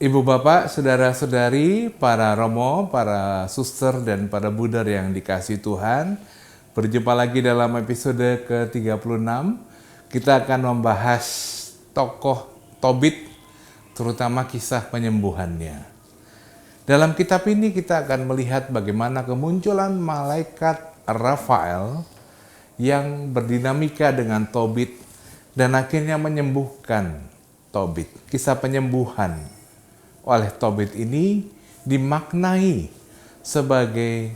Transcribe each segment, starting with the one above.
Ibu bapak, saudara-saudari, para romo, para suster, dan para buder yang dikasihi Tuhan, berjumpa lagi dalam episode ke-36. Kita akan membahas tokoh Tobit, terutama kisah penyembuhannya. Dalam kitab ini kita akan melihat bagaimana kemunculan malaikat Rafael yang berdinamika dengan Tobit dan akhirnya menyembuhkan Tobit. Kisah penyembuhan oleh Tobit ini dimaknai sebagai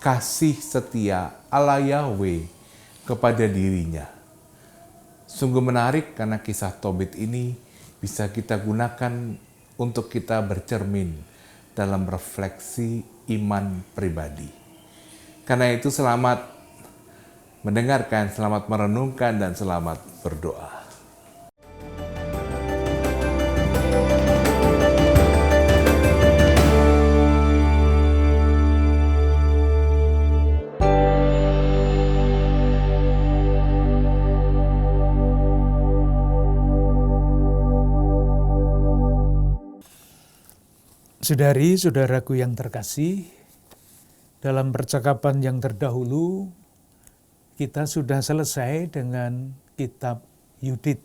kasih setia Allah Yahweh kepada dirinya. Sungguh menarik karena kisah Tobit ini bisa kita gunakan untuk kita bercermin dalam refleksi iman pribadi. Karena itu selamat mendengarkan, selamat merenungkan, dan selamat berdoa. Saudari-saudaraku yang terkasih, dalam percakapan yang terdahulu, kita sudah selesai dengan kitab Yudit,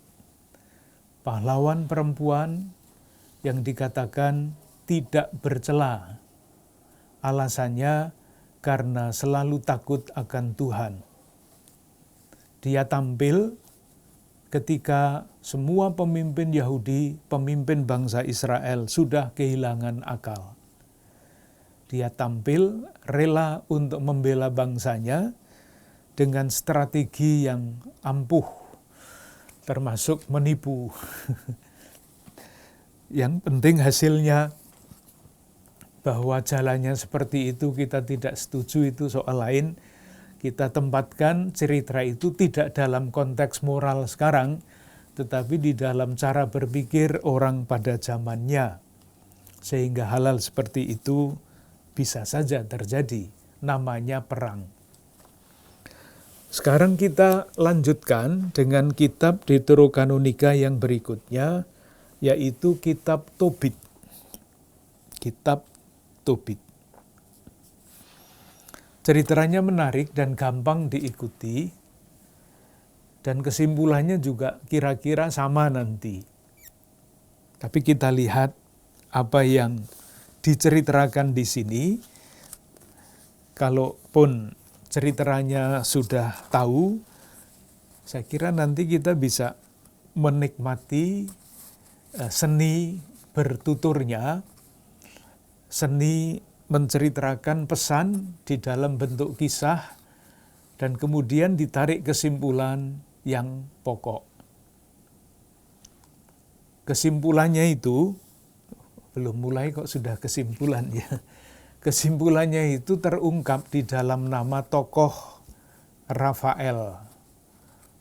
pahlawan perempuan yang dikatakan tidak bercela. Alasannya karena selalu takut akan Tuhan. Dia tampil ketika semua pemimpin Yahudi, pemimpin bangsa Israel sudah kehilangan akal. Dia tampil rela untuk membela bangsanya dengan strategi yang ampuh, termasuk menipu. Yang penting hasilnya bahwa jalannya seperti itu kita tidak setuju, itu soal lain. Kita tempatkan cerita itu tidak dalam konteks moral sekarang, tetapi di dalam cara berpikir orang pada zamannya. Sehingga hal-hal seperti itu bisa saja terjadi, namanya perang. Sekarang kita lanjutkan dengan kitab Deuterokanonika yang berikutnya, yaitu kitab Tobit. Kitab Tobit. Ceritanya menarik dan gampang diikuti, dan kesimpulannya juga kira-kira sama nanti. Tapi kita lihat apa yang diceritakan di sini. Kalaupun ceritanya sudah tahu, saya kira nanti kita bisa menikmati seni bertuturnya, seni menceritakan pesan di dalam bentuk kisah, dan kemudian ditarik kesimpulan yang pokok. Kesimpulannya itu, belum mulai kok sudah kesimpulan ya. Kesimpulannya itu terungkap di dalam nama tokoh Rafael,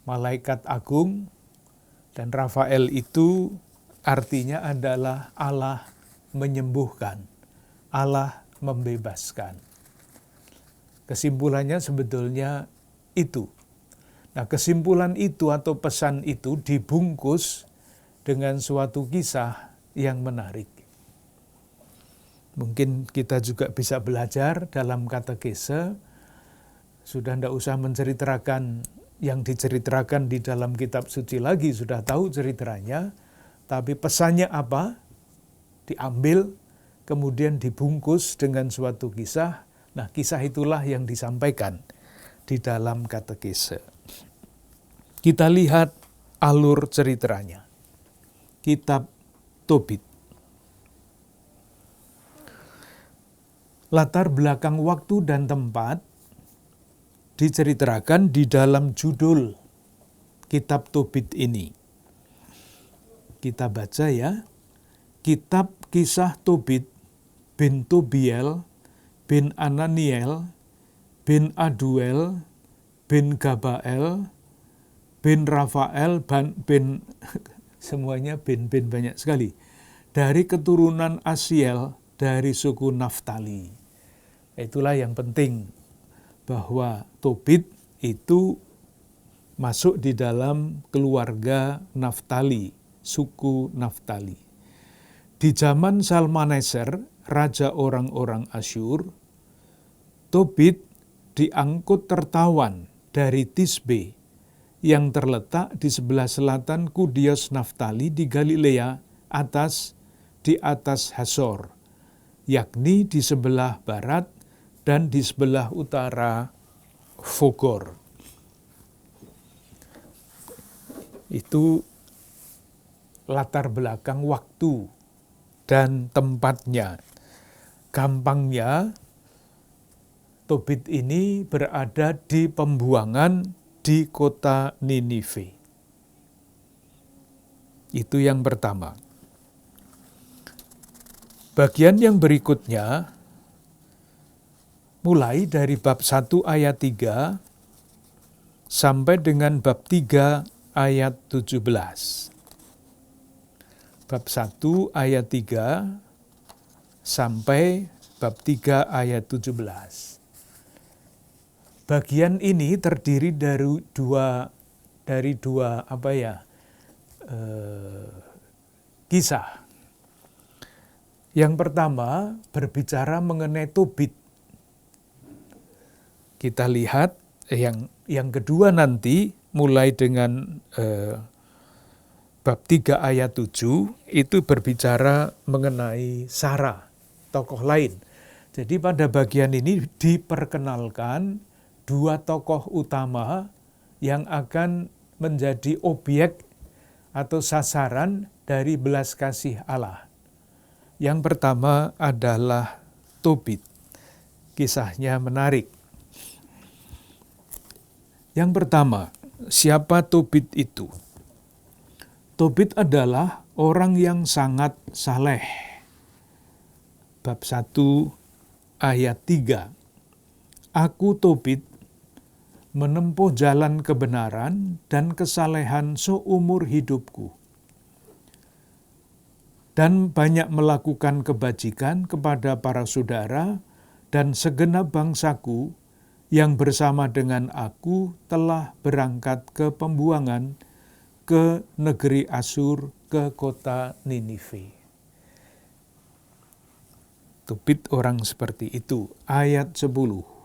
malaikat agung, dan Rafael itu artinya adalah Allah menyembuhkan, Allah membebaskan. Kesimpulannya sebetulnya itu. Nah, kesimpulan itu atau pesan itu dibungkus dengan suatu kisah yang menarik. Mungkin kita juga bisa belajar dalam katekese, sudah tidak usah menceritakan yang diceritakan di dalam kitab suci lagi, sudah tahu ceritanya, tapi pesannya apa, diambil, kemudian dibungkus dengan suatu kisah. Nah, kisah itulah yang disampaikan di dalam katekese. Kita lihat alur ceritanya. Kitab Tobit. Latar belakang waktu dan tempat diceritakan di dalam judul Kitab Tobit ini. Kita baca ya. Kitab Kisah Tobit bin Tobiel, bin Ananiel, bin Aduel, bin Gabael, bin Rafael, bin semuanya bin banyak sekali. Dari keturunan Asiel, dari suku Naftali. Itulah yang penting, bahwa Tobit itu masuk di dalam keluarga Naftali, suku Naftali. Di zaman Salmaneser, raja orang-orang Asyur, Tobit diangkut tertawan dari Tisbe yang terletak di sebelah selatan Kudios Naftali di Galilea di atas Hasor, yakni di sebelah barat dan di sebelah utara Fogor. Itu latar belakang waktu dan tempatnya. Gampangnya, Tobit ini berada di pembuangan di kota Ninive. Itu yang pertama. Bagian yang berikutnya, mulai dari bab 1 ayat 3 sampai dengan bab 3 ayat 17. Bab 1 ayat 3 sampai bab 3 ayat 17. Bagian ini terdiri dari dua kisah. Yang pertama berbicara mengenai Tobit. Kita lihat yang kedua nanti mulai dengan bab 3 ayat 7 itu berbicara mengenai Sarah, tokoh lain. Jadi pada bagian ini diperkenalkan dua tokoh utama yang akan menjadi objek atau sasaran dari belas kasih Allah. Yang pertama adalah Tobit. Kisahnya menarik. Yang pertama, siapa Tobit itu? Tobit adalah orang yang sangat saleh. Bab 1 ayat 3. Aku Tobit menempuh jalan kebenaran dan kesalehan seumur hidupku, dan banyak melakukan kebajikan kepada para saudara dan segenap bangsaku yang bersama dengan aku telah berangkat ke pembuangan ke negeri Asyur, ke kota Ninive. Tobit orang seperti itu. Ayat 10.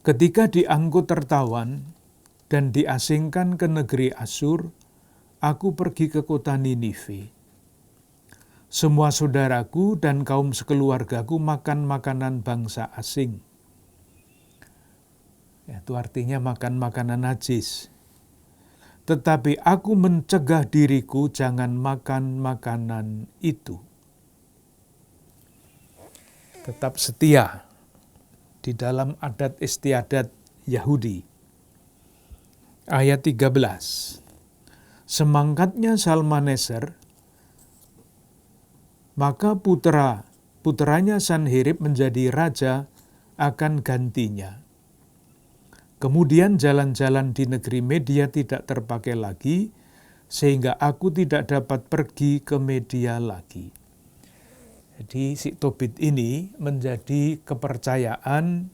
Ketika diangkut tertawan dan diasingkan ke negeri Asyur, aku pergi ke kota Ninive. Semua saudaraku dan kaum sekeluargaku makan makanan bangsa asing. Itu artinya makan makanan najis. Tetapi aku mencegah diriku jangan makan makanan itu. Tetap setia di dalam adat istiadat Yahudi. Ayat 13. Semangkatnya Salmaneser, maka putranya Sanherib menjadi raja akan gantinya. Kemudian jalan-jalan di negeri Media tidak terpakai lagi, sehingga aku tidak dapat pergi ke Media lagi. Jadi si Tobit ini menjadi kepercayaan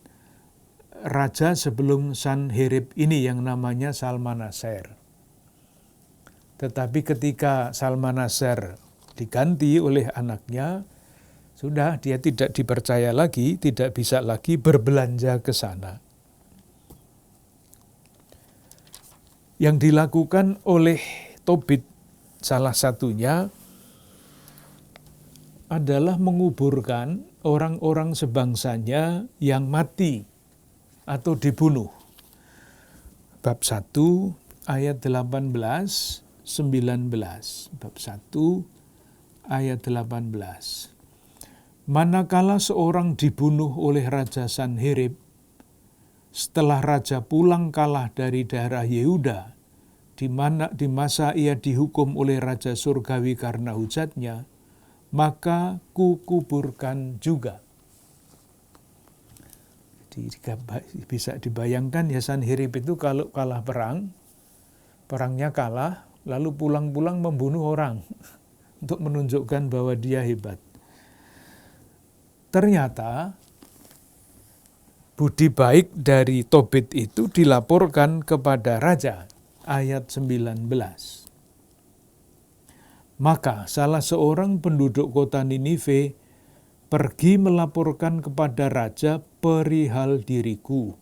raja sebelum Sanherib ini yang namanya Salmaneser. Tetapi ketika Salmaneser diganti oleh anaknya, sudah dia tidak dipercaya lagi, tidak bisa lagi berbelanja ke sana. Yang dilakukan oleh Tobit salah satunya adalah menguburkan orang-orang sebangsanya yang mati atau dibunuh. Bab 1 ayat 18, 19. Bab 1 ayat 18. Manakala seorang dibunuh oleh Raja Sanherib, setelah raja pulang kalah dari daerah Yehuda, di masa ia dihukum oleh Raja Surgawi karena hujatnya, maka kukuburkan juga. Jadi bisa dibayangkan ya, Sanherib itu kalau kalah perangnya kalah, lalu pulang-pulang membunuh orang untuk menunjukkan bahwa dia hebat. Ternyata budi baik dari Tobit itu dilaporkan kepada raja. Ayat 19. Maka salah seorang penduduk kota Ninive pergi melaporkan kepada raja perihal diriku,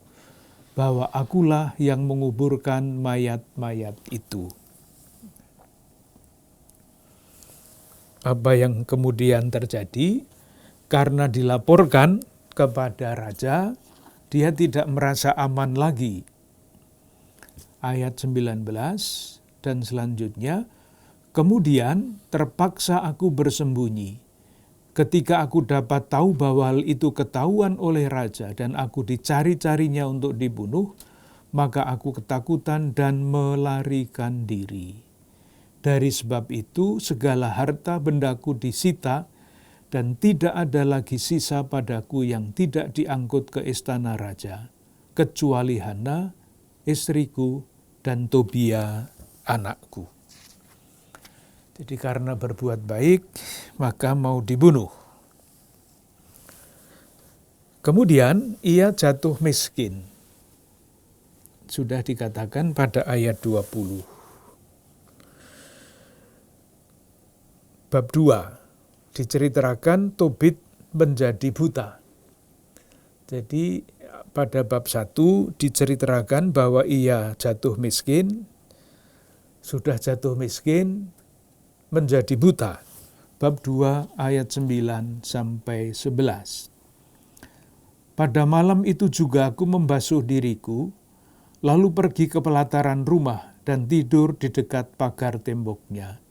bahwa akulah yang menguburkan mayat-mayat itu. Apa yang kemudian terjadi? Karena dilaporkan kepada raja, dia tidak merasa aman lagi. Ayat 19 dan selanjutnya, kemudian terpaksa aku bersembunyi. Ketika aku dapat tahu bahwa hal itu ketahuan oleh raja dan aku dicari-carinya untuk dibunuh, maka aku ketakutan dan melarikan diri. Dari sebab itu segala harta bendaku disita dan tidak ada lagi sisa padaku yang tidak diangkut ke istana raja, kecuali Hana, istriku, dan Tobia, anakku. Jadi karena berbuat baik, maka mau dibunuh. Kemudian ia jatuh miskin. Sudah dikatakan pada ayat 20. Bab 2, diceritakan Tobit menjadi buta. Jadi pada bab 1 diceritakan bahwa ia jatuh miskin, sudah jatuh miskin, menjadi buta. Bab 2 ayat 9 sampai 11. Pada malam itu juga aku membasuh diriku, lalu pergi ke pelataran rumah dan tidur di dekat pagar temboknya.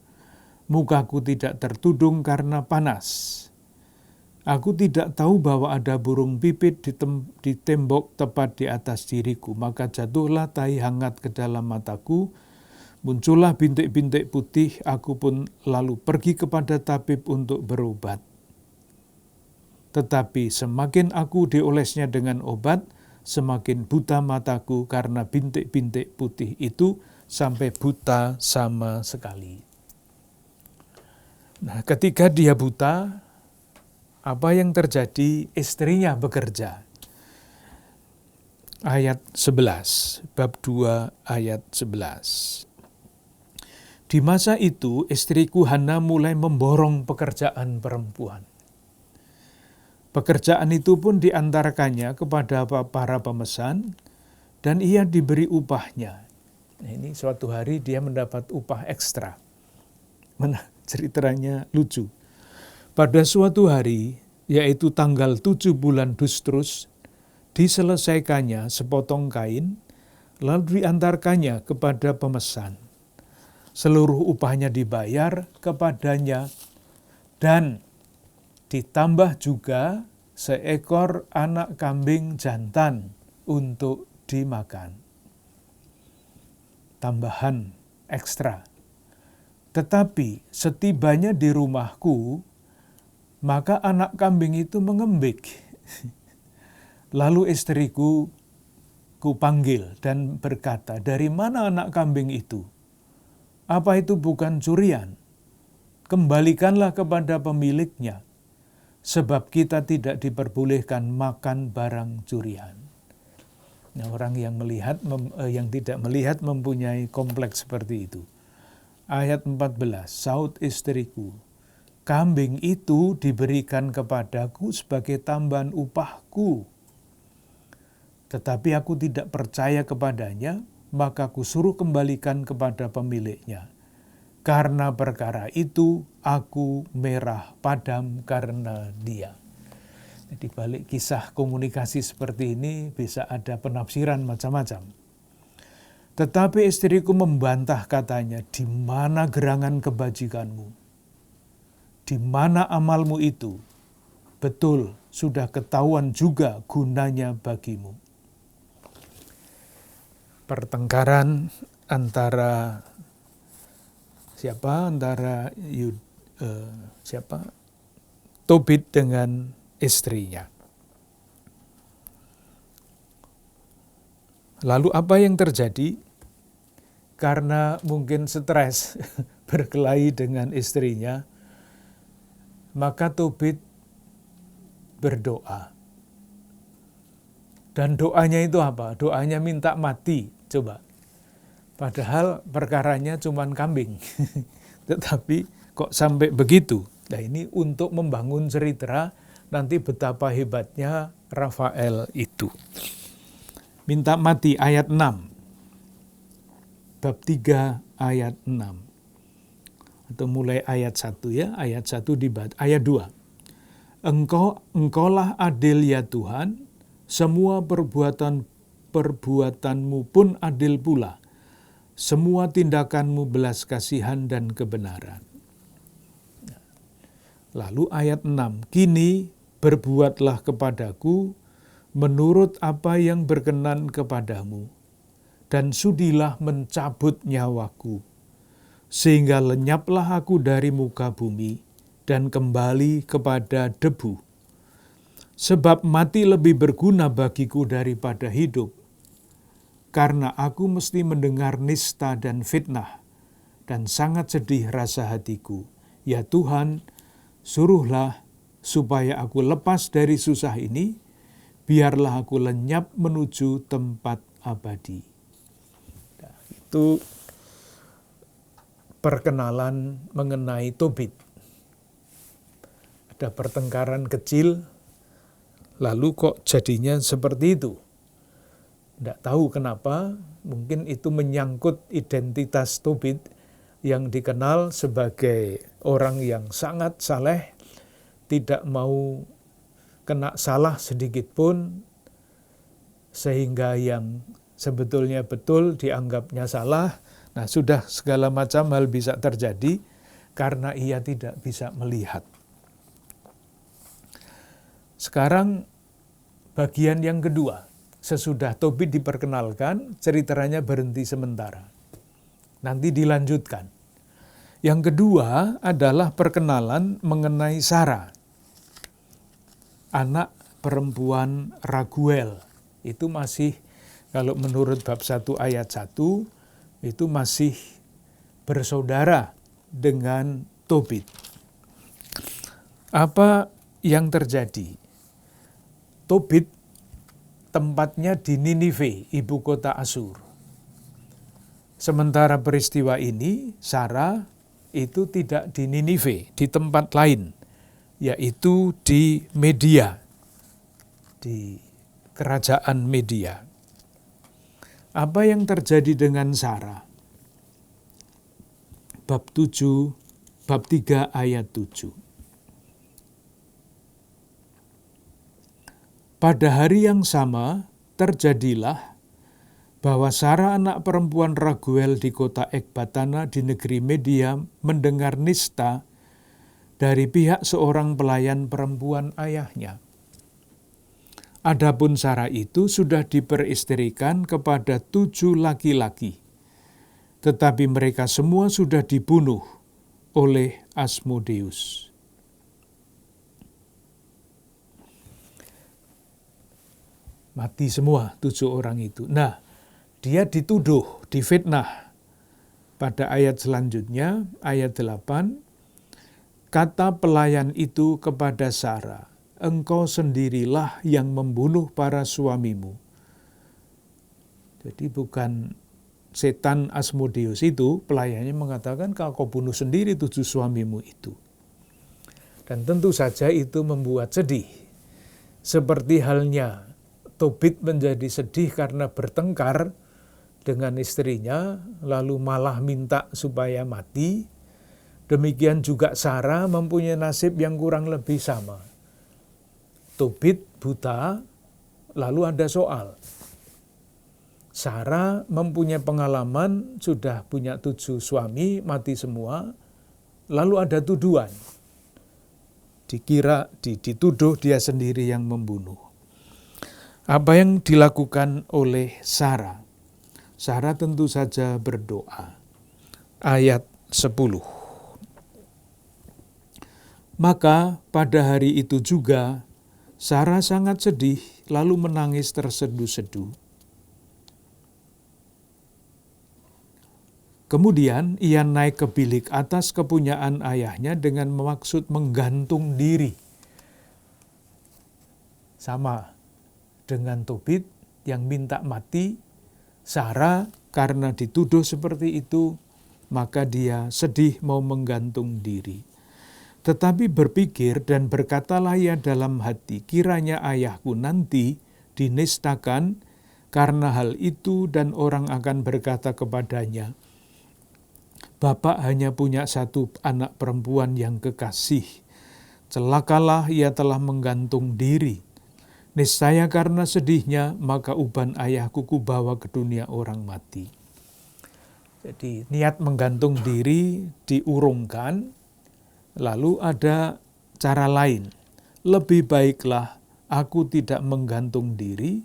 Mukaku tidak tertudung karena panas. Aku tidak tahu bahwa ada burung pipit di tembok tepat di atas diriku, maka jatuhlah tai hangat ke dalam mataku. Muncullah bintik-bintik putih, aku pun lalu pergi kepada tabib untuk berobat. Tetapi semakin aku diolesnya dengan obat, semakin buta mataku karena bintik-bintik putih itu sampai buta sama sekali. Nah, ketika dia buta, apa yang terjadi? Istrinya bekerja. Ayat 11, bab 2 ayat 11. Di masa itu istriku Hana mulai memborong pekerjaan perempuan. Pekerjaan itu pun diantarkannya kepada para pemesan dan ia diberi upahnya. Nah, ini suatu hari dia mendapat upah ekstra. Ceritanya lucu. Pada suatu hari, yaitu tanggal 7 bulan Dustrus, diselesaikannya sepotong kain, lalu diantarkannya kepada pemesan. Seluruh upahnya dibayar kepadanya dan ditambah juga seekor anak kambing jantan untuk dimakan. Tambahan ekstra. Tetapi setibanya di rumahku, maka anak kambing itu mengembik. Lalu istriku kupanggil dan berkata, "Dari mana anak kambing itu? Apa itu bukan curian? Kembalikanlah kepada pemiliknya, sebab kita tidak diperbolehkan makan barang curian." Nah, orang yang tidak melihat mempunyai kompleks seperti itu. Ayat 14, saut istriku, "Kambing itu diberikan kepadaku sebagai tambahan upahku. Tetapi aku tidak percaya kepadanya, maka kusuruh kembalikan kepada pemiliknya. Karena perkara itu aku merah padam karena dia." Di balik kisah komunikasi seperti ini bisa ada penafsiran macam-macam. Tetapi istriku membantah, katanya, "Di mana gerangan kebajikanmu? Di mana amalmu itu? Betul, sudah ketahuan juga gunanya bagimu." Pertengkaran antara Tobit dengan istrinya. Lalu apa yang terjadi? Karena mungkin stres berkelahi dengan istrinya, maka Tobit berdoa. Dan doanya itu apa? Doanya minta mati. Coba. Padahal perkaranya cuma kambing. Tetapi kok sampai begitu? Nah ini untuk membangun cerita nanti betapa hebatnya Rafael itu. Minta mati ayat 6. Bab 3 ayat 6. Atau mulai ayat 1 ya, ayat 1 dibaca, ayat 2. Engkaulah adil ya Tuhan, semua perbuatanmu pun adil pula. Semua tindakanmu belas kasihan dan kebenaran. Lalu ayat 6, kini berbuatlah kepadaku menurut apa yang berkenan kepadamu, dan sudilah mencabut nyawaku, sehingga lenyaplah aku dari muka bumi, dan kembali kepada debu. Sebab mati lebih berguna bagiku daripada hidup, karena aku mesti mendengar nista dan fitnah, dan sangat sedih rasa hatiku. Ya Tuhan, suruhlah supaya aku lepas dari susah ini, biarlah aku lenyap menuju tempat abadi. Nah, itu perkenalan mengenai Tobit. Ada pertengkaran kecil, lalu kok jadinya seperti itu. Tidak tahu kenapa, mungkin itu menyangkut identitas Tobit yang dikenal sebagai orang yang sangat saleh, tidak mau kena salah sedikit pun, sehingga yang sebetulnya betul dianggapnya salah. Nah sudah segala macam hal bisa terjadi karena ia tidak bisa melihat. Sekarang bagian yang kedua. Sesudah Tobit diperkenalkan, ceritanya berhenti sementara. Nanti dilanjutkan. Yang kedua adalah perkenalan mengenai Sara, anak perempuan Raguel. Itu masih, kalau menurut bab 1 ayat 1, itu masih bersaudara dengan Tobit. Apa yang terjadi? Tobit tempatnya di Ninive, ibu kota Asyur. Sementara peristiwa ini, Sara itu tidak di Ninive, di tempat lain, yaitu di Media, di kerajaan Media. Apa yang terjadi dengan Sara? Bab 3 ayat 7. Pada hari yang sama terjadilah bahwa Sara anak perempuan Raguel di kota Ekbatana di negeri Media mendengar nista dari pihak seorang pelayan perempuan ayahnya. Adapun Sara itu sudah diperistrikan kepada 7 laki-laki, tetapi mereka semua sudah dibunuh oleh Asmodeus. Mati semua 7 orang itu. Nah, dia dituduh, difitnah. Pada ayat selanjutnya, ayat 8, kata pelayan itu kepada Sara, engkau sendirilah yang membunuh para suamimu. Jadi bukan setan Asmodeus itu, pelayannya mengatakan kau bunuh sendiri 7 suamimu itu. Dan tentu saja itu membuat sedih. Seperti halnya Tobit menjadi sedih karena bertengkar dengan istrinya, lalu malah minta supaya mati. Demikian juga Sara mempunyai nasib yang kurang lebih sama. Tobit buta, lalu ada soal. Sara mempunyai pengalaman, sudah punya 7 suami, mati semua, lalu ada tuduhan. Dituduh dia sendiri yang membunuh. Apa yang dilakukan oleh Sara? Sara tentu saja berdoa. Ayat 10. Maka pada hari itu juga Sara sangat sedih lalu menangis terseduh-seduh. Kemudian ia naik ke bilik atas kepunyaan ayahnya dengan maksud menggantung diri. Sama dengan Tobit yang minta mati, Sara karena dituduh seperti itu maka dia sedih mau menggantung diri. Tetapi berpikir dan berkatalah ia dalam hati, kiranya ayahku nanti dinistakan karena hal itu, dan orang akan berkata kepadanya, Bapak hanya punya satu anak perempuan yang kekasih. Celakalah ia telah menggantung diri. Niscaya karena sedihnya, maka uban ayahku kubawa ke dunia orang mati. Jadi niat menggantung diri diurungkan, lalu ada cara lain. Lebih baiklah aku tidak menggantung diri,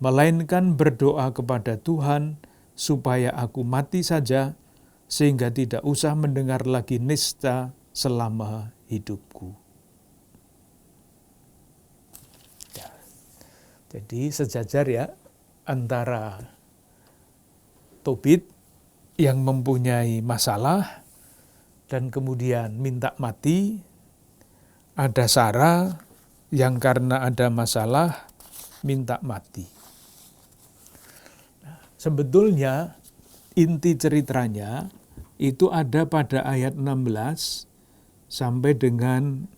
melainkan berdoa kepada Tuhan supaya aku mati saja, sehingga tidak usah mendengar lagi nista selama hidupku. Ya. Jadi sejajar ya antara Tobit yang mempunyai masalah dan kemudian minta mati, ada Sarah yang karena ada masalah minta mati. Nah, sebetulnya inti ceritanya itu ada pada ayat 16 sampai dengan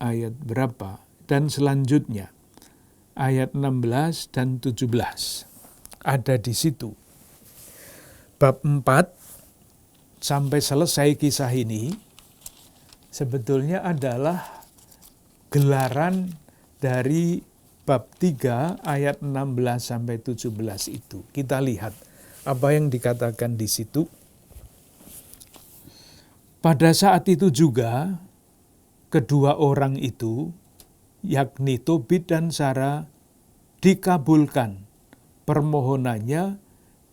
ayat berapa? Dan selanjutnya, ayat 16 dan 17. Ada di situ. Bab 4 sampai selesai kisah ini sebetulnya adalah gelaran dari bab 3 ayat 16 sampai 17 itu. Kita lihat apa yang dikatakan di situ. Pada saat itu juga kedua orang itu, yakni Tobit dan Sarah, dikabulkan permohonannya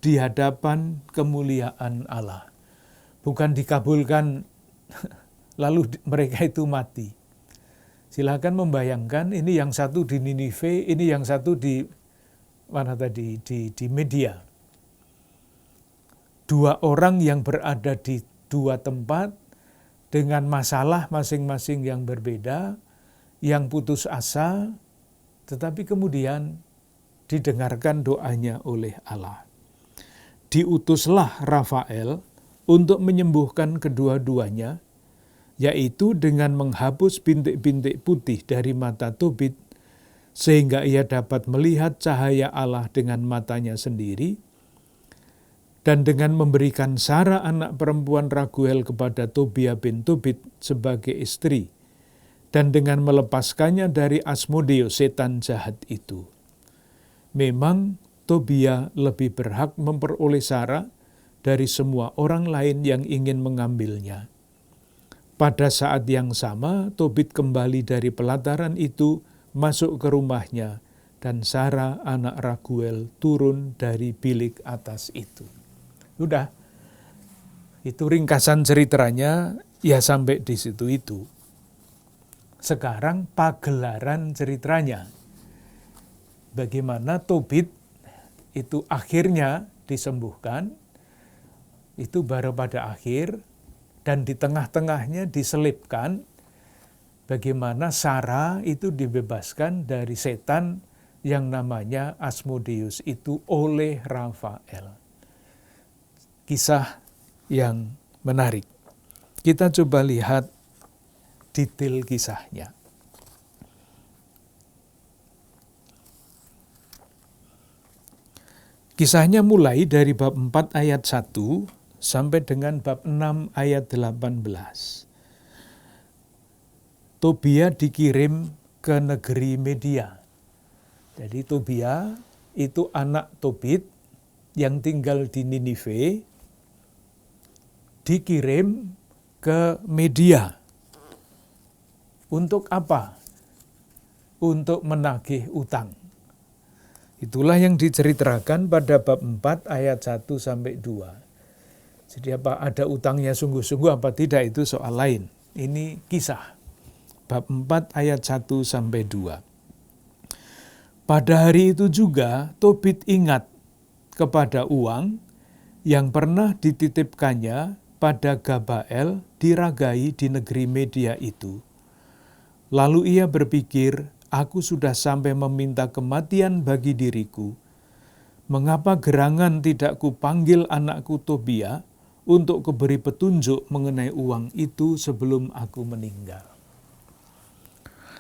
di hadapan kemuliaan Allah. Bukan dikabulkan lalu mereka itu mati. Silakan membayangkan, ini yang satu di Ninive, ini yang satu di mana tadi, di Media. Dua orang yang berada di dua tempat dengan masalah masing-masing yang berbeda, yang putus asa, tetapi kemudian didengarkan doanya oleh Allah. Diutuslah Rafael untuk menyembuhkan kedua-duanya, yaitu dengan menghapus bintik-bintik putih dari mata Tobit, sehingga ia dapat melihat cahaya Allah dengan matanya sendiri, dan dengan memberikan Sarah anak perempuan Raguel kepada Tobia bin Tobit sebagai istri, dan dengan melepaskannya dari Asmodeus setan jahat itu. Memang Tobia lebih berhak memperoleh Sarah dari semua orang lain yang ingin mengambilnya. Pada saat yang sama, Tobit kembali dari pelataran itu, masuk ke rumahnya, dan Sarah anak Raguel turun dari bilik atas itu. Sudah, itu ringkasan ceritanya, ya sampai di situ itu. Sekarang pagelaran ceritanya. Bagaimana Tobit itu akhirnya disembuhkan, itu baru pada akhir, dan di tengah-tengahnya diselipkan bagaimana Sarah itu dibebaskan dari setan yang namanya Asmodeus itu oleh Rafael. Kisah yang menarik. Kita coba lihat detail kisahnya. Kisahnya mulai dari bab 4 ayat 1 sampai dengan bab 6 ayat 18. Tobia dikirim ke negeri Media. Jadi Tobia itu anak Tobit yang tinggal di Ninive, dikirim ke Media. Untuk apa? Untuk menagih utang. Itulah yang diceritakan pada bab 4 ayat 1 sampai 2. Jadi apa ada utangnya sungguh-sungguh apa tidak itu soal lain. Ini kisah. Bab 4 ayat 1 sampai 2. Pada hari itu juga Tobit ingat kepada uang yang pernah dititipkannya pada Gabael diragai di negeri Media itu. Lalu ia berpikir, aku sudah sampai meminta kematian bagi diriku. Mengapa gerangan tidak kupanggil anakku Tobia, untuk kuberi petunjuk mengenai uang itu sebelum aku meninggal.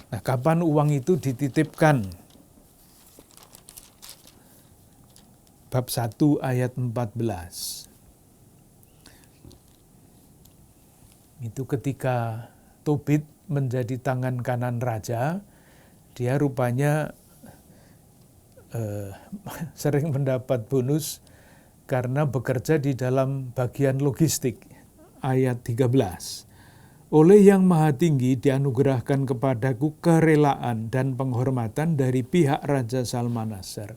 Nah, kapan uang itu dititipkan? Bab 1 ayat 14. Itu ketika Tobit menjadi tangan kanan raja, dia rupanya sering mendapat bonus karena bekerja di dalam bagian logistik. Ayat 13. Oleh Yang Maha Tinggi dianugerahkan kepadaku kerelaan dan penghormatan dari pihak Raja Salmaneser.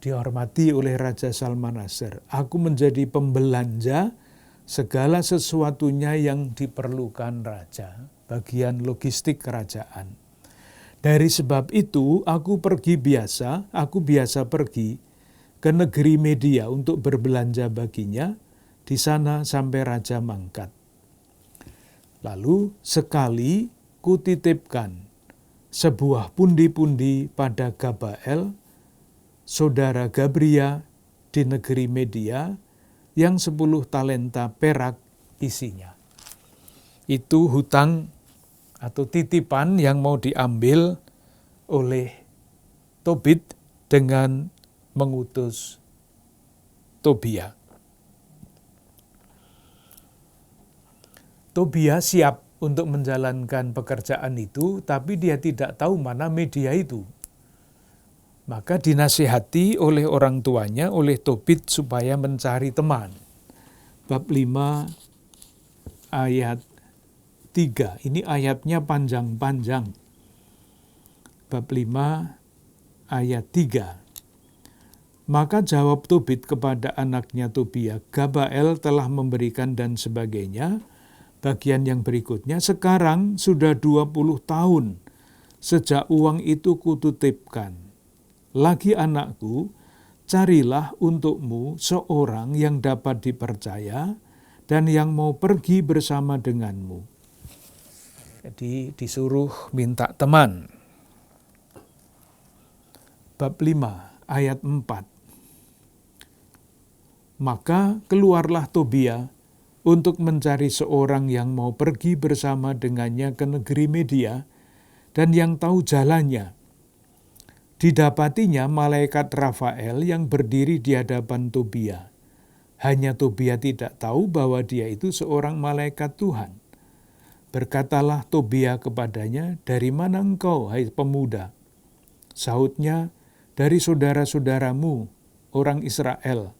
Dihormati oleh Raja Salmaneser. Aku menjadi pembelanja segala sesuatunya yang diperlukan raja. Bagian logistik kerajaan. Dari sebab itu, aku biasa pergi ke negeri Media untuk berbelanja baginya, di sana sampai raja mangkat. Lalu sekali kutitipkan sebuah pundi-pundi pada Gabael, saudara Gabria di negeri Media, yang 10 talenta perak isinya. Itu hutang atau titipan yang mau diambil oleh Tobit dengan mengutus Tobia. Tobia siap untuk menjalankan pekerjaan itu, tapi dia tidak tahu mana media itu. Maka dinasihati oleh orang tuanya, oleh Tobit supaya mencari teman. Bab 5 ayat 3, ini ayatnya panjang-panjang. Bab 5 ayat 3. Maka jawab Tobit kepada anaknya Tobia, Gabael telah memberikan dan sebagainya. Bagian yang berikutnya, sekarang sudah 20 tahun sejak uang itu kutitipkan. Lagi anakku, carilah untukmu seorang yang dapat dipercaya dan yang mau pergi bersama denganmu. Jadi disuruh minta teman. Bab 5 ayat 4. Maka keluarlah Tobia untuk mencari seorang yang mau pergi bersama dengannya ke negeri Media dan yang tahu jalannya. Didapatinya malaikat Rafael yang berdiri di hadapan Tobia. Hanya Tobia tidak tahu bahwa dia itu seorang malaikat Tuhan. Berkatalah Tobia kepadanya, dari mana engkau, hai pemuda? Sahutnya, dari saudara-saudaramu, orang Israel.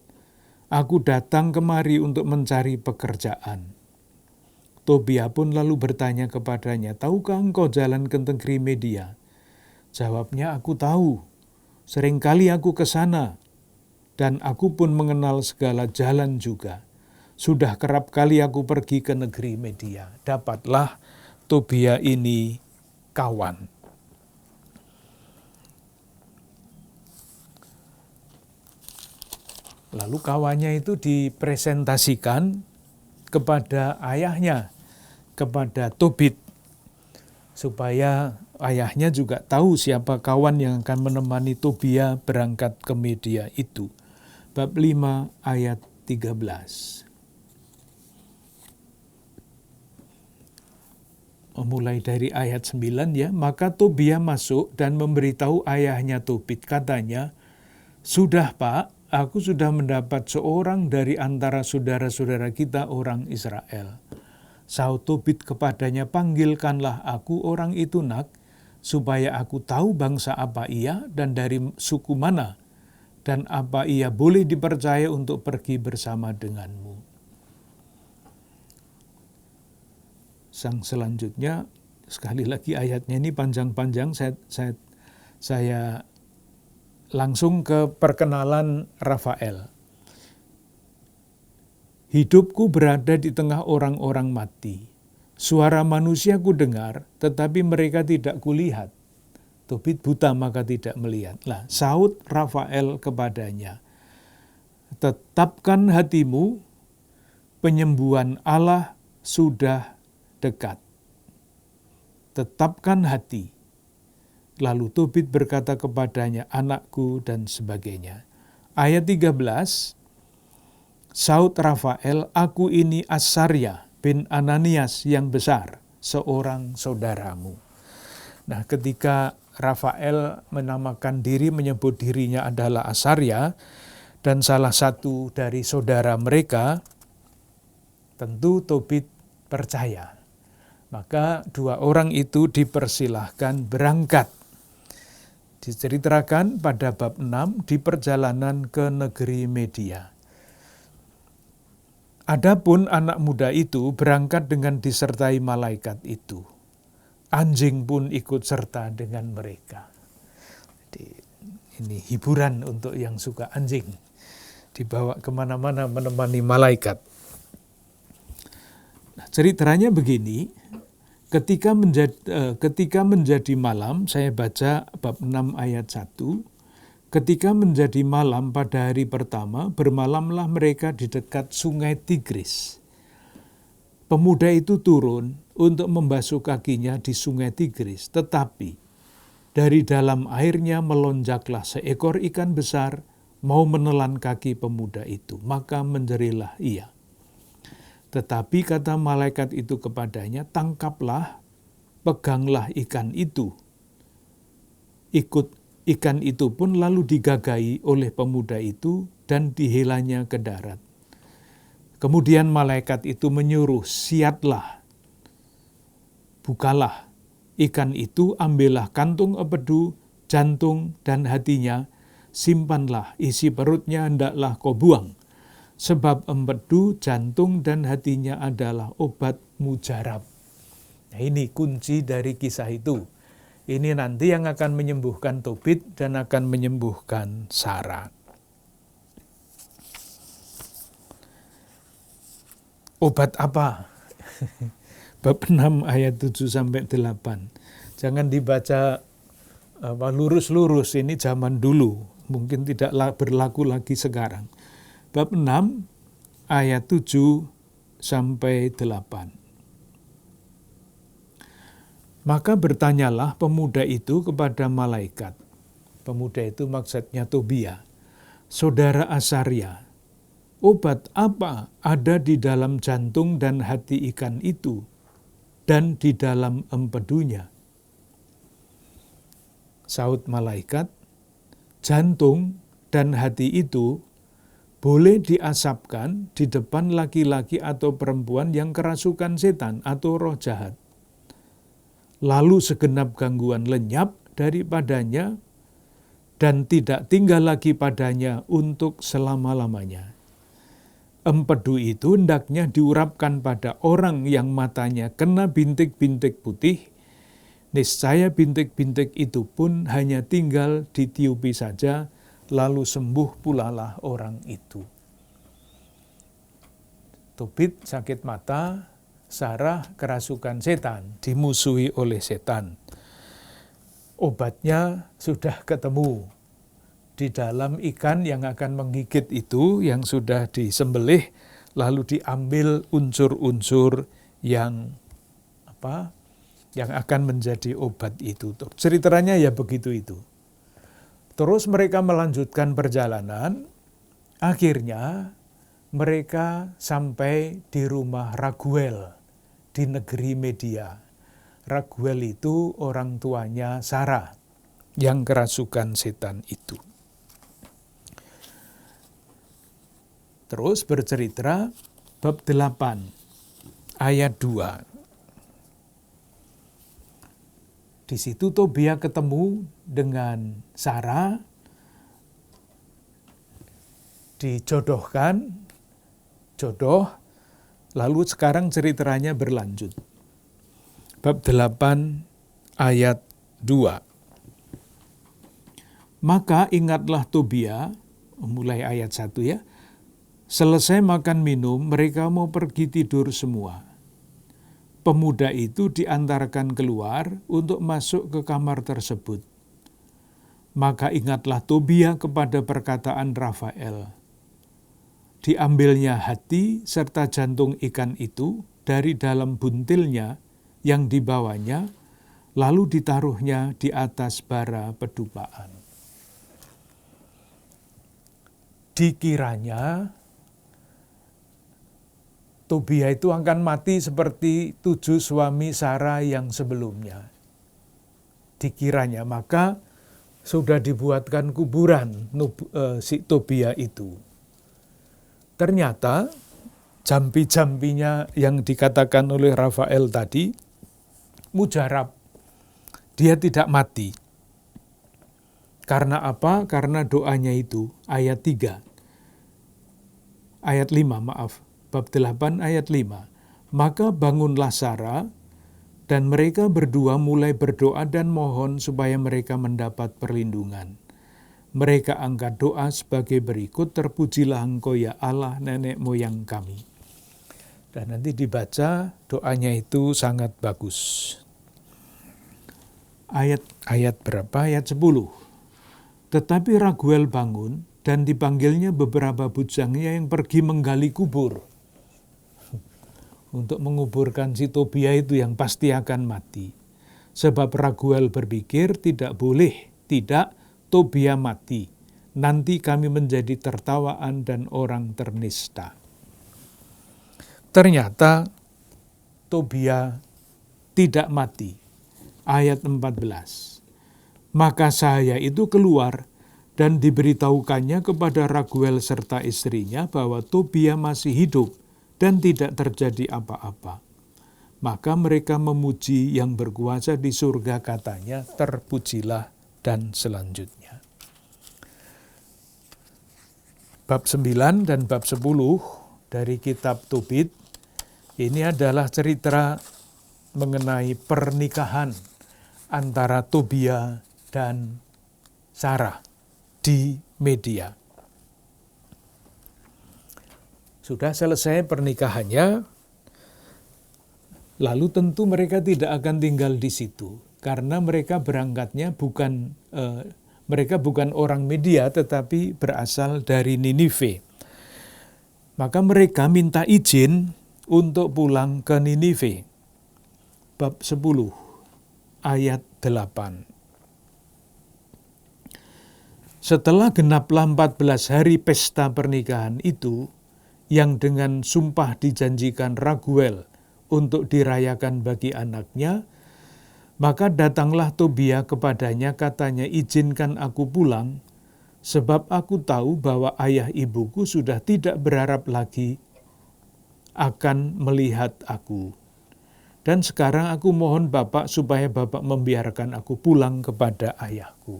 Aku datang kemari untuk mencari pekerjaan. Tobia pun lalu bertanya kepadanya, tahukah engkau jalan ke negeri Media? Jawabnya, aku tahu. Seringkali aku ke sana, dan aku pun mengenal segala jalan juga. Sudah kerap kali aku pergi ke negeri Media. Dapatlah Tobia ini kawan. Lalu kawannya itu dipresentasikan kepada ayahnya, kepada Tobit, supaya ayahnya juga tahu siapa kawan yang akan menemani Tobia berangkat ke Media itu. Bab 5 ayat 13. Mulai dari ayat 9 ya, maka Tobia masuk dan memberitahu ayahnya Tobit, katanya, sudah Pak, aku sudah mendapat seorang dari antara saudara-saudara kita orang Israel. Sahut Tobit kepadanya, panggilkanlah aku orang itu nak, supaya aku tahu bangsa apa ia dan dari suku mana, dan apa ia boleh dipercaya untuk pergi bersama denganmu. Sang selanjutnya, sekali lagi ayatnya ini panjang-panjang, saya langsung ke perkenalan Rafael. Hidupku berada di tengah orang-orang mati. Suara manusia ku dengar, tetapi mereka tidak kulihat. Tobit buta maka tidak melihat. Lah, sahut Rafael kepadanya, tetapkan hatimu, penyembuhan Allah sudah dekat. Tetapkan hati. Lalu Tobit berkata kepadanya, anakku dan sebagainya. Ayat 13, Saud Rafael, aku ini Asarya bin Ananias yang besar, seorang saudaramu. Nah, ketika Rafael menamakan diri, menyebut dirinya adalah Asarya, dan salah satu dari saudara mereka, tentu Tobit percaya. Maka dua orang itu dipersilahkan berangkat. Diceritakan pada bab 6 di perjalanan ke negeri Media. Adapun anak muda itu berangkat dengan disertai malaikat itu. Anjing pun ikut serta dengan mereka. Jadi, ini hiburan untuk yang suka anjing. Dibawa kemana-mana menemani malaikat. Nah, ceritanya begini. Ketika menjadi malam, saya baca bab 6 ayat 1. Ketika menjadi malam pada hari pertama, bermalamlah mereka di dekat sungai Tigris. Pemuda itu turun untuk membasuh kakinya di sungai Tigris, tetapi dari dalam airnya melonjaklah seekor ikan besar mau menelan kaki pemuda itu, maka menjerilah ia. Tetapi kata malaikat itu kepadanya, tangkaplah, peganglah ikan itu. Ikan itu pun lalu digagai oleh pemuda itu dan dihilangnya ke darat. Kemudian malaikat itu menyuruh, siatlah, bukalah ikan itu, ambillah kantung empedu, jantung dan hatinya, simpanlah, isi perutnya hendaklah kau buang. Sebab empedu, jantung, dan hatinya adalah obat mujarab. Nah, ini kunci dari kisah itu. Ini nanti yang akan menyembuhkan Tobit dan akan menyembuhkan Sarah. Obat apa? Bab 6 ayat 7-8. Jangan dibaca lurus-lurus, ini zaman dulu. Mungkin tidak berlaku lagi sekarang. Bab 6 ayat 7-8. Maka bertanyalah pemuda itu kepada malaikat. Pemuda itu maksudnya Tobia. Saudara Asarya, obat apa ada di dalam jantung dan hati ikan itu dan di dalam empedunya? Saud malaikat, jantung dan hati itu boleh diasapkan di depan laki-laki atau perempuan yang kerasukan setan atau roh jahat. Lalu segenap gangguan lenyap daripadanya dan tidak tinggal lagi padanya untuk selama-lamanya. Empedu itu hendaknya diurapkan pada orang yang matanya kena bintik-bintik putih. Niscaya bintik-bintik itu pun hanya tinggal ditiupi saja, lalu sembuh pulalah orang itu. Tobit sakit mata, Sarah kerasukan setan, dimusuhi oleh setan. Obatnya sudah ketemu di dalam ikan yang akan menggigit itu, yang sudah disembelih, lalu diambil unsur-unsur yang akan menjadi obat itu. Ceritanya ya begitu itu. Terus mereka melanjutkan perjalanan, akhirnya mereka sampai di rumah Raguel di negeri Media. Raguel itu orang tuanya Sarah yang kerasukan setan itu. Terus bercerita bab 8 ayat 2. Di situ Tobia ketemu dengan Sarah, dijodohkan, lalu sekarang ceritanya berlanjut. Bab 8 ayat 2. Maka ingatlah Tobia, mulai ayat 1 ya, selesai makan minum mereka mau pergi tidur semua. Pemuda itu diantarkan keluar untuk masuk ke kamar tersebut. Maka ingatlah Tobia kepada perkataan Rafael. Diambilnya hati serta jantung ikan itu dari dalam buntilnya yang dibawanya, lalu ditaruhnya di atas bara pedupaan. Dikiranya Tobia itu akan mati seperti 7 suami Sarah yang sebelumnya. Dikiranya, maka sudah dibuatkan kuburan si Tobia itu. Ternyata jampi-jampinya yang dikatakan oleh Rafael tadi mujarab. Dia tidak mati. Karena apa? Karena doanya itu, ayat 3. Ayat 5, maaf. Bab 8 ayat 5. Maka bangunlah Sarah, dan mereka berdua mulai berdoa dan mohon supaya mereka mendapat perlindungan. Mereka angkat doa sebagai berikut, terpujilah engkau ya Allah nenek moyang kami. Dan nanti dibaca doanya itu sangat bagus. Ayat berapa? Ayat 10. Tetapi Raguel bangun dan dipanggilnya beberapa bujangnya yang pergi menggali kubur. Untuk menguburkan si Tobia itu yang pasti akan mati. Sebab Raguel berpikir tidak boleh, tidak, Tobia mati. Nanti kami menjadi tertawaan dan orang ternista. Ternyata Tobia tidak mati. Ayat 14. Maka cahaya itu keluar dan diberitahukannya kepada Raguel serta istrinya bahwa Tobia masih hidup dan tidak terjadi apa-apa. Maka mereka memuji yang berkuasa di surga, katanya, terpujilah, dan selanjutnya. Bab 9 dan bab 10 dari kitab Tobit, ini adalah cerita mengenai pernikahan antara Tobia dan Sarah di Media. Sudah selesai pernikahannya, lalu tentu mereka tidak akan tinggal di situ, karena mereka berangkatnya mereka bukan orang Media, tetapi berasal dari Ninive. Maka mereka minta izin untuk pulang ke Ninive. Bab 10, ayat 8. Setelah genaplah 14 hari pesta pernikahan itu, yang dengan sumpah dijanjikan Raguel untuk dirayakan bagi anaknya, maka datanglah Tobia kepadanya, katanya, izinkan aku pulang, sebab aku tahu bahwa ayah ibuku sudah tidak berharap lagi akan melihat aku. Dan sekarang aku mohon Bapak supaya Bapak membiarkan aku pulang kepada ayahku.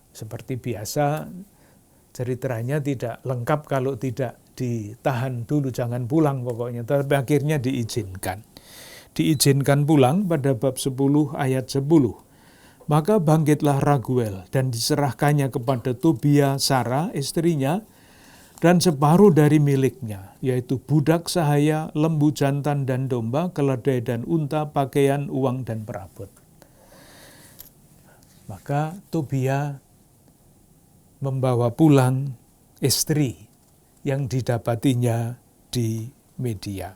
Seperti biasa, ceritanya tidak lengkap kalau tidak ditahan dulu, jangan pulang pokoknya. Tapi akhirnya diizinkan. Diizinkan pulang pada bab 10 ayat 10. Maka bangkitlah Raguel dan diserahkannya kepada Tobia Sarah istrinya dan separuh dari miliknya, yaitu budak sahaya, lembu jantan dan domba, keledai dan unta, pakaian, uang dan perabot. Maka Tobia membawa pulang istri yang didapatinya di Media.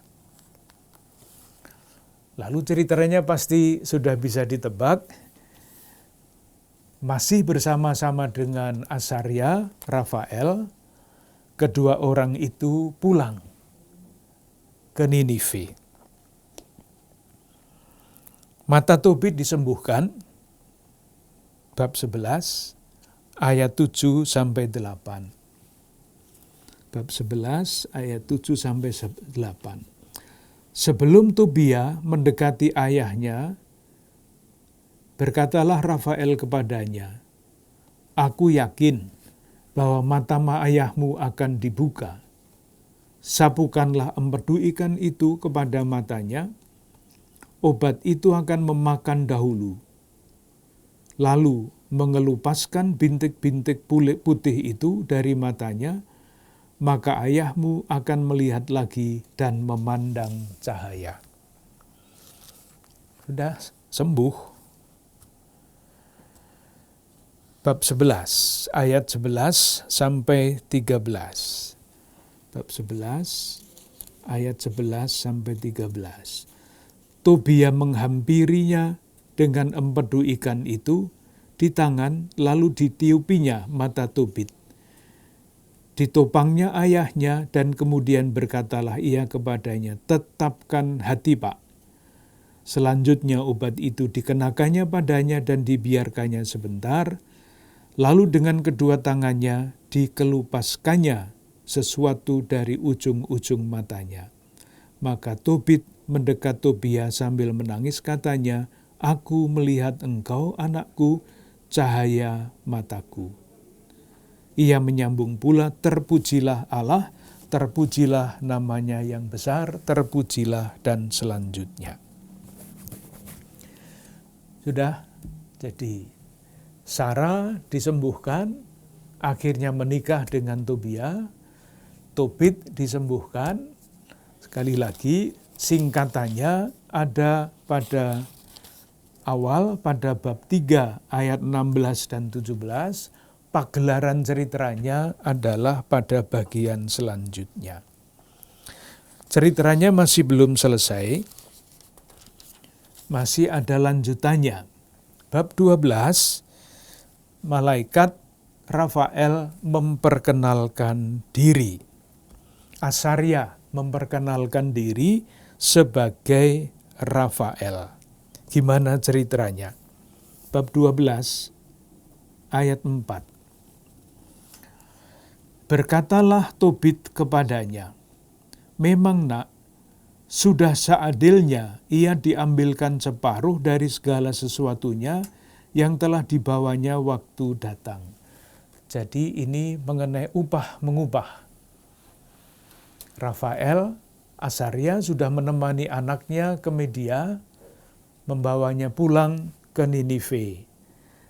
Lalu ceritanya pasti sudah bisa ditebak. Masih bersama-sama dengan Asaria, Rafael, kedua orang itu pulang ke Ninive. Mata Tobit disembuhkan, bab 11, ayat 7-8. Bab 11 ayat 7-8. Sebelum Tobia mendekati ayahnya, berkatalah Rafael kepadanya, aku yakin bahwa mata ayahmu akan dibuka. Sapukanlah empedu ikan itu kepada matanya, obat itu akan memakan dahulu. Lalu mengelupaskan bintik-bintik putih itu dari matanya, maka ayahmu akan melihat lagi dan memandang cahaya. Sudah sembuh. Bab 11, ayat 11-13. Bab 11, ayat 11-13. Tobia menghampirinya dengan empedu ikan itu di tangan, lalu ditiupinya mata Tobit. Ditopangnya ayahnya dan kemudian berkatalah ia kepadanya, "Tetapkan hati, Pak." Selanjutnya obat itu dikenakannya padanya dan dibiarkannya sebentar, lalu dengan kedua tangannya dikelupaskannya sesuatu dari ujung-ujung matanya. Maka Tobit mendekat Tobia sambil menangis, katanya, "Aku melihat engkau, anakku, cahaya mataku." Ia menyambung pula, "Terpujilah Allah, terpujilah namanya yang besar, terpujilah," dan selanjutnya. Sudah, jadi Sarah disembuhkan, akhirnya menikah dengan Tobia, Tobit disembuhkan. Sekali lagi, singkatannya ada pada awal, pada bab 3 ayat 16 dan 17, pagelaran ceritanya adalah pada bagian selanjutnya. Ceritanya masih belum selesai, masih ada lanjutannya. Bab 12, malaikat Rafael memperkenalkan diri. Asaria memperkenalkan diri sebagai Rafael. Gimana ceritanya? Bab 12 ayat 4. Berkatalah Tobit kepadanya, "Memang nak, sudah seadilnya ia diambilkan separuh dari segala sesuatunya yang telah dibawanya waktu datang." Jadi ini mengenai upah mengupah. Rafael, Asaria sudah menemani anaknya ke Media, membawanya pulang ke Ninive.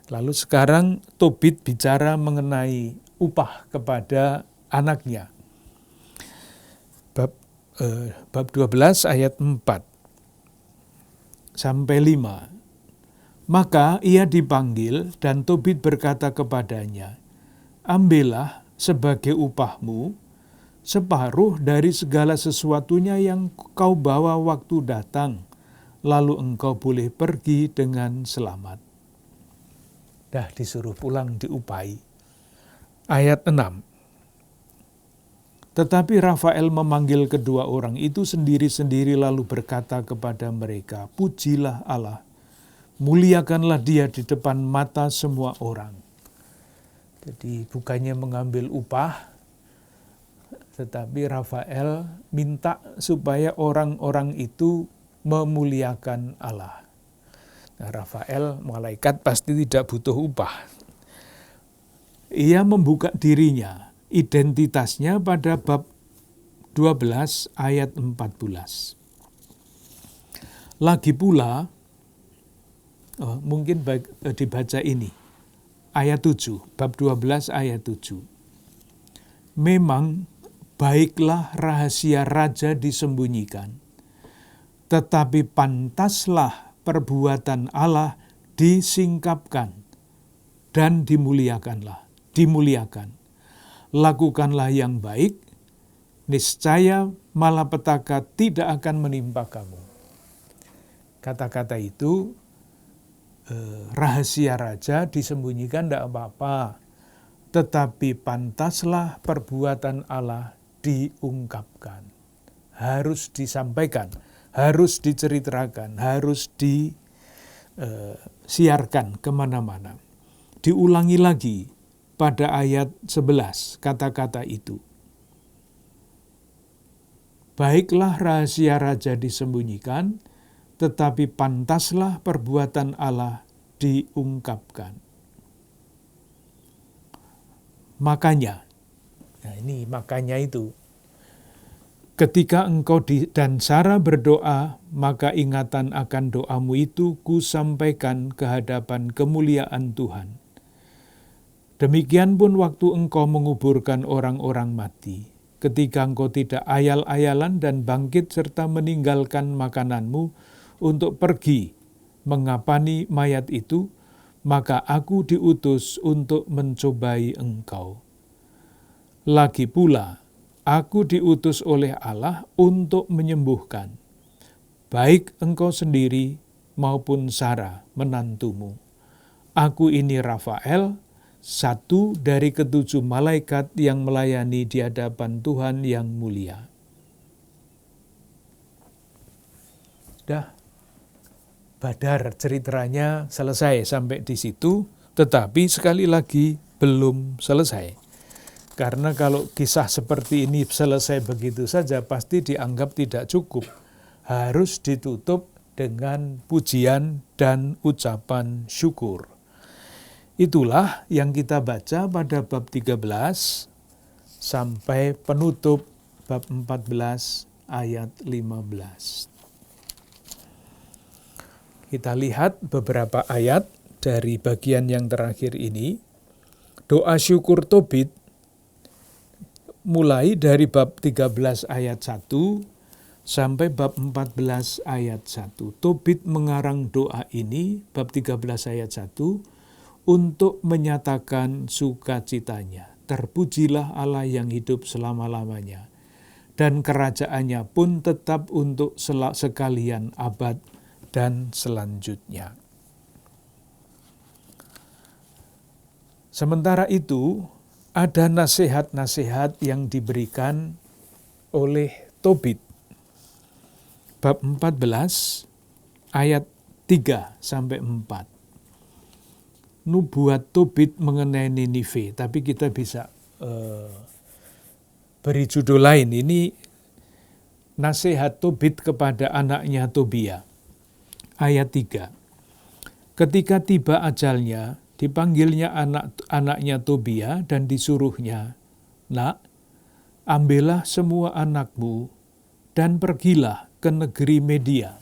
Lalu sekarang Tobit bicara mengenai upah kepada anaknya. Bab 12 ayat 4 sampai 5. Maka ia dipanggil dan Tobit berkata kepadanya, "Ambillah sebagai upahmu separuh dari segala sesuatunya yang kau bawa waktu datang, lalu engkau boleh pergi dengan selamat." Dah disuruh pulang diupahi. Ayat 6. Tetapi Rafael memanggil kedua orang itu sendiri-sendiri lalu berkata kepada mereka, "Pujilah Allah, muliakanlah Dia di depan mata semua orang." Jadi bukannya mengambil upah, tetapi Rafael minta supaya orang-orang itu memuliakan Allah. Nah, Rafael, malaikat, pasti tidak butuh upah. Ia membuka dirinya, identitasnya pada bab 12 ayat 14. Lagi pula, mungkin dibaca ini, ayat 7, bab 12 ayat 7. "Memang baiklah rahasia raja disembunyikan, tetapi pantaslah perbuatan Allah disingkapkan dan dimuliakan. Lakukanlah yang baik, niscaya malapetaka tidak akan menimpa kamu." Kata-kata itu, rahasia raja disembunyikan tidak apa-apa, tetapi pantaslah perbuatan Allah diungkapkan. Harus disampaikan, harus diceritakan, harus disiarkan kemana-mana. Diulangi lagi pada ayat 11 kata-kata itu. Baiklah rahasia raja disembunyikan, tetapi pantaslah perbuatan Allah diungkapkan. Makanya, nah ini makanya itu. Ketika engkau dan Sarah berdoa, maka ingatan akan doamu itu kusampaikan ke hadapan kemuliaan Tuhan. Demikian pun waktu engkau menguburkan orang-orang mati, ketika engkau tidak ayal-ayalan dan bangkit serta meninggalkan makananmu untuk pergi mengapani mayat itu, maka aku diutus untuk mencobai engkau. Lagi pula, aku diutus oleh Allah untuk menyembuhkan, baik engkau sendiri maupun Sarah menantumu. Aku ini Rafael, satu dari ketujuh malaikat yang melayani di hadapan Tuhan yang mulia. Dah, Badar ceritanya selesai sampai di situ, tetapi sekali lagi belum selesai. Karena kalau kisah seperti ini selesai begitu saja, pasti dianggap tidak cukup. Harus ditutup dengan pujian dan ucapan syukur. Itulah yang kita baca pada bab 13 sampai penutup bab 14 ayat 15. Kita lihat beberapa ayat dari bagian yang terakhir ini. Doa syukur Tobit mulai dari bab 13 ayat 1 sampai bab 14 ayat 1. Tobit mengarang doa ini, bab 13 ayat 1, untuk menyatakan sukacitanya. Terpujilah Allah yang hidup selama-lamanya, dan kerajaannya pun tetap untuk sekalian abad dan selanjutnya. Sementara itu, ada nasihat-nasihat yang diberikan oleh Tobit. Bab 14 ayat 3 sampai 4. Nubuat Tobit mengenai Ninive, tapi kita bisa beri judul lain. Ini nasihat Tobit kepada anaknya Tobia. Ayat 3. Ketika tiba ajalnya, dipanggilnya anaknya Tobia dan disuruhnya, "Nak, ambillah semua anakmu dan pergilah ke negeri Media."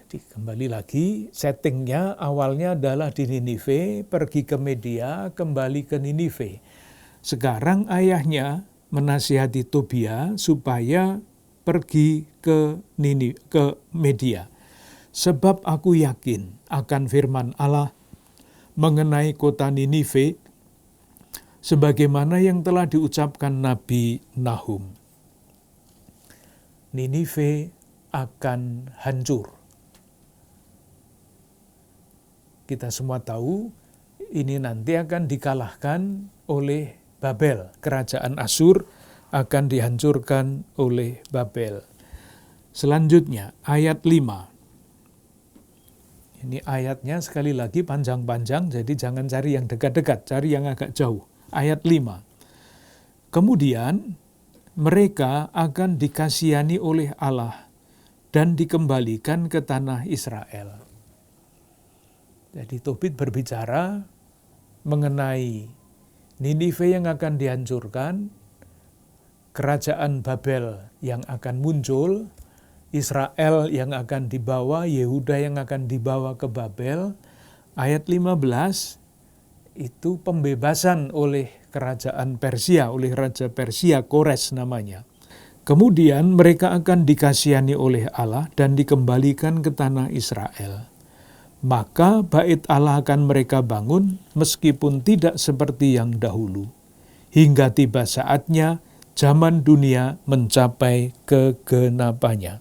Jadi kembali lagi, settingnya awalnya adalah di Ninive, pergi ke Media, kembali ke Ninive. Sekarang ayahnya menasihati Tobia supaya pergi ke Media. Sebab aku yakin akan firman Allah mengenai kota Ninive, sebagaimana yang telah diucapkan Nabi Nahum. Ninive akan hancur. Kita semua tahu ini nanti akan dikalahkan oleh Babel. Kerajaan Asyur akan dihancurkan oleh Babel. Selanjutnya ayat 5. Ini ayatnya sekali lagi panjang-panjang, jadi jangan cari yang dekat-dekat, cari yang agak jauh. Ayat 5. Kemudian mereka akan dikasihani oleh Allah dan dikembalikan ke tanah Israel. Jadi Tobit berbicara mengenai Ninive yang akan dihancurkan, kerajaan Babel yang akan muncul, Israel yang akan dibawa, Yehuda yang akan dibawa ke Babel. Ayat 15 itu pembebasan oleh kerajaan Persia, oleh Raja Persia, Kores namanya. Kemudian mereka akan dikasihani oleh Allah dan dikembalikan ke tanah Israel. Maka bait Allah akan mereka bangun meskipun tidak seperti yang dahulu. Hingga tiba saatnya zaman dunia mencapai kegenapannya.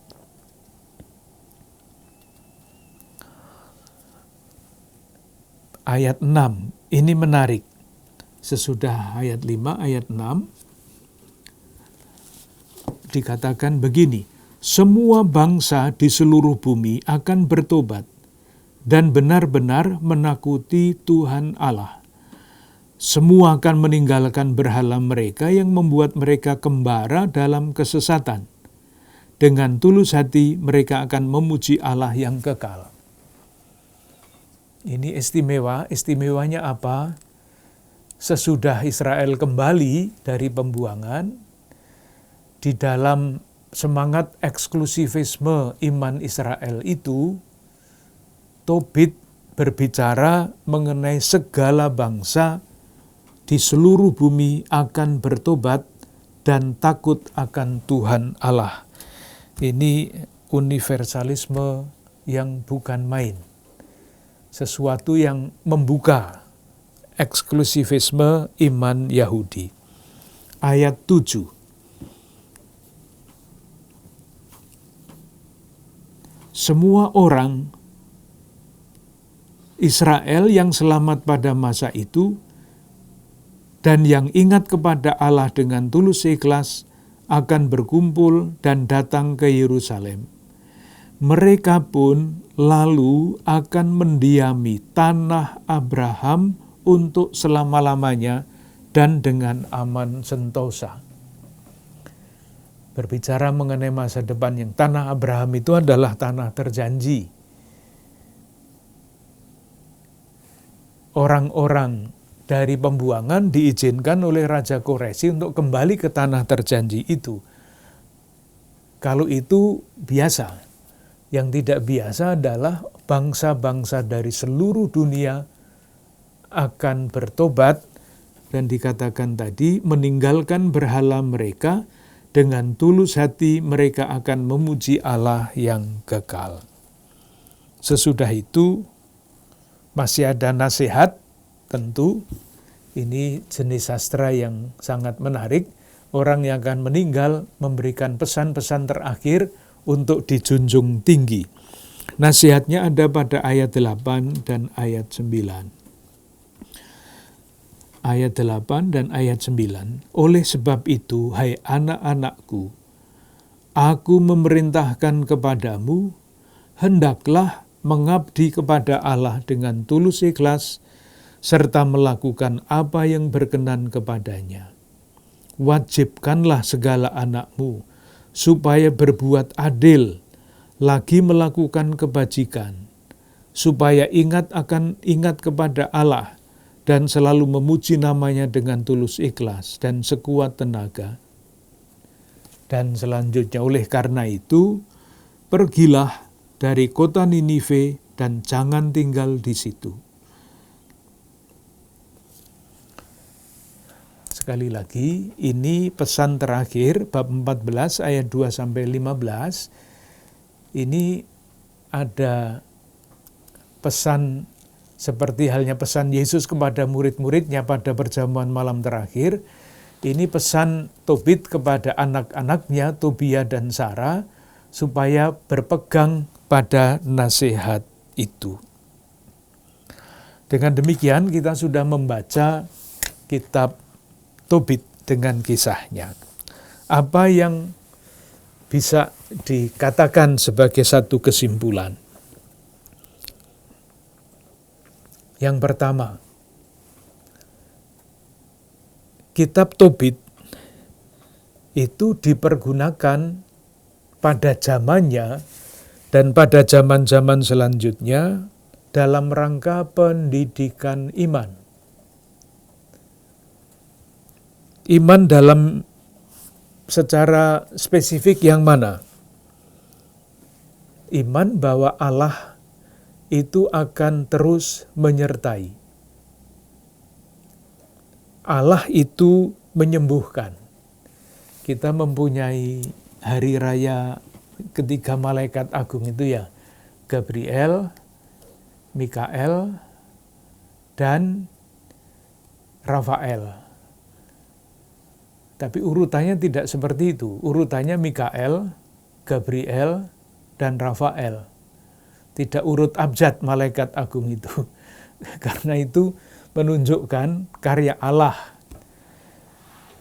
Ayat 6, ini menarik. Sesudah ayat 5, ayat 6, dikatakan begini, semua bangsa di seluruh bumi akan bertobat dan benar-benar menakuti Tuhan Allah. Semua akan meninggalkan berhala mereka yang membuat mereka kembara dalam kesesatan. Dengan tulus hati mereka akan memuji Allah yang kekal. Ini istimewa, istimewanya apa? Sesudah Israel kembali dari pembuangan, di dalam semangat eksklusivisme iman Israel itu, Tobit berbicara mengenai segala bangsa di seluruh bumi akan bertobat dan takut akan Tuhan Allah. Ini universalisme yang bukan main. Sesuatu yang membuka eksklusivisme iman Yahudi. Ayat 7. Semua orang Israel yang selamat pada masa itu dan yang ingat kepada Allah dengan tulus ikhlas akan berkumpul dan datang ke Yerusalem. Mereka pun lalu akan mendiami tanah Abraham untuk selama-lamanya dan dengan aman sentosa. Berbicara mengenai masa depan yang tanah Abraham itu adalah tanah terjanji. Orang-orang dari pembuangan diizinkan oleh Raja Koreshi untuk kembali ke tanah terjanji itu. Kalau itu biasa. Yang tidak biasa adalah bangsa-bangsa dari seluruh dunia akan bertobat dan dikatakan tadi meninggalkan berhala mereka. Dengan tulus hati mereka akan memuji Allah yang kekal. Sesudah itu masih ada nasihat, tentu ini jenis sastra yang sangat menarik. Orang yang akan meninggal memberikan pesan-pesan terakhir untuk dijunjung tinggi. Nasihatnya ada pada ayat 8 dan ayat 9. Ayat 8 dan ayat 9. Oleh sebab itu, hai anak-anakku, aku memerintahkan kepadamu, hendaklah mengabdi kepada Allah dengan tulus ikhlas, serta melakukan apa yang berkenan kepadanya. Wajibkanlah segala anakmu, supaya berbuat adil, lagi melakukan kebajikan, supaya ingat kepada Allah, dan selalu memuji namanya dengan tulus ikhlas dan sekuat tenaga. Dan selanjutnya, oleh karena itu, pergilah dari kota Ninive dan jangan tinggal di situ. Sekali lagi, ini pesan terakhir, bab 14 ayat 2-15. Ini ada pesan seperti halnya pesan Yesus kepada murid-muridnya pada perjamuan malam terakhir. Ini pesan Tobit kepada anak-anaknya, Tobia dan Sarah, supaya berpegang pada nasihat itu. Dengan demikian kita sudah membaca kitab Tobit dengan kisahnya. Apa yang bisa dikatakan sebagai satu kesimpulan? Yang pertama, kitab Tobit itu dipergunakan pada zamannya dan pada zaman-zaman selanjutnya dalam rangka pendidikan iman. Iman dalam secara spesifik yang mana? Iman bahwa Allah itu akan terus menyertai. Allah itu menyembuhkan. Kita mempunyai hari raya ketiga malaikat agung itu ya, Gabriel, Mikael, dan Rafael. Tapi urutannya tidak seperti itu. Urutannya Mikael, Gabriel, dan Rafael. Tidak urut abjad malaikat agung itu. Karena itu menunjukkan karya Allah.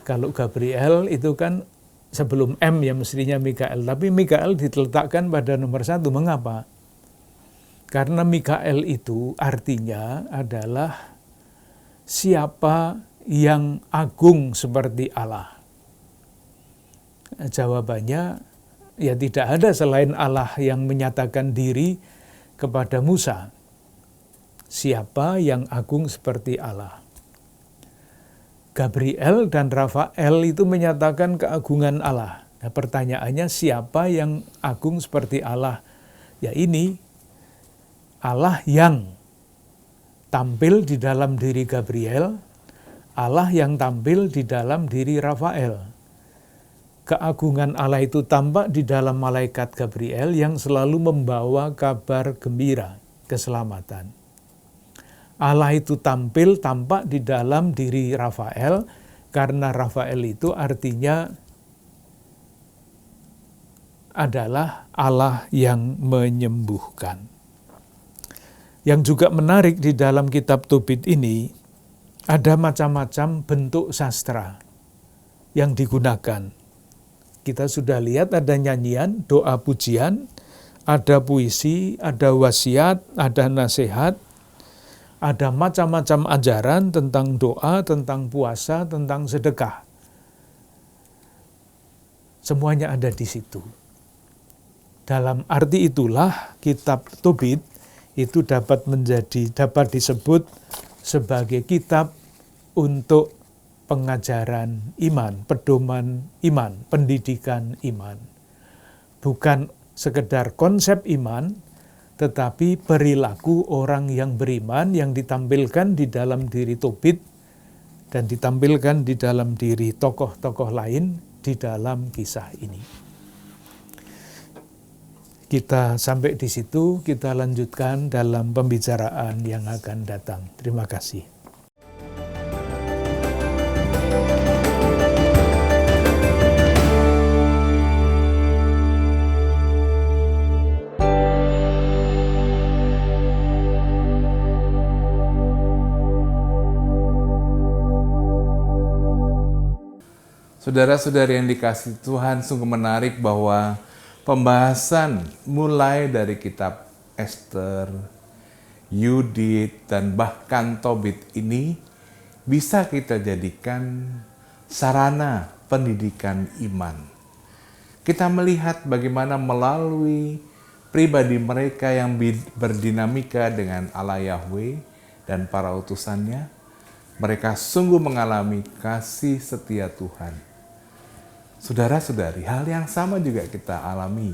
Kalau Gabriel itu kan sebelum M ya mestinya Mikael. Tapi Mikael diletakkan pada nomor 1. Mengapa? Karena Mikael itu artinya adalah siapa yang agung seperti Allah. Jawabannya, ya tidak ada selain Allah yang menyatakan diri kepada Musa. Siapa yang agung seperti Allah? Gabriel dan Rafael itu menyatakan keagungan Allah. Nah, pertanyaannya siapa yang agung seperti Allah? Ya ini, Allah yang tampil di dalam diri Gabriel, Allah yang tampil di dalam diri Rafael. Keagungan Allah itu tampak di dalam malaikat Gabriel yang selalu membawa kabar gembira, keselamatan. Allah itu tampak di dalam diri Rafael, karena Rafael itu artinya adalah Allah yang menyembuhkan. Yang juga menarik di dalam kitab Tobit ini, ada macam-macam bentuk sastra yang digunakan. Kita sudah lihat ada nyanyian, doa pujian, ada puisi, ada wasiat, ada nasihat, ada macam-macam ajaran tentang doa, tentang puasa, tentang sedekah. Semuanya ada di situ. Dalam arti itulah kitab Tobit itu dapat disebut sebagai kitab untuk pengajaran iman, pedoman iman, pendidikan iman. Bukan sekedar konsep iman, tetapi perilaku orang yang beriman yang ditampilkan di dalam diri Tobit dan ditampilkan di dalam diri tokoh-tokoh lain di dalam kisah ini. Kita sampai di situ, kita lanjutkan dalam pembicaraan yang akan datang. Terima kasih. Saudara-saudari yang dikasihi Tuhan, sungguh menarik bahwa pembahasan mulai dari kitab Ester, Yudit, dan bahkan Tobit ini bisa kita jadikan sarana pendidikan iman. Kita melihat bagaimana melalui pribadi mereka yang berdinamika dengan Allah Yahweh dan para utusannya, mereka sungguh mengalami kasih setia Tuhan. Saudara-saudari, hal yang sama juga kita alami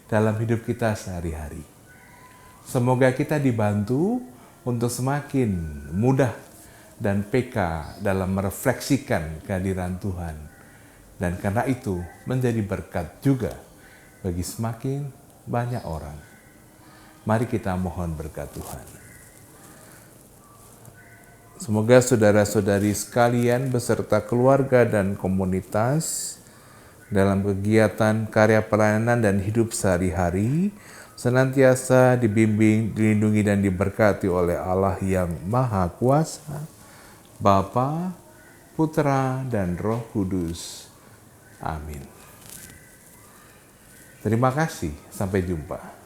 dalam hidup kita sehari-hari. Semoga kita dibantu untuk semakin mudah dan peka dalam merefleksikan kehadiran Tuhan. Dan karena itu menjadi berkat juga bagi semakin banyak orang. Mari kita mohon berkat Tuhan. Semoga saudara-saudari sekalian beserta keluarga dan komunitas dalam kegiatan karya pelayanan dan hidup sehari-hari senantiasa dibimbing, dilindungi, dan diberkati oleh Allah yang Maha Kuasa, Bapa, Putra, dan Roh Kudus. Amin. Terima kasih, sampai jumpa.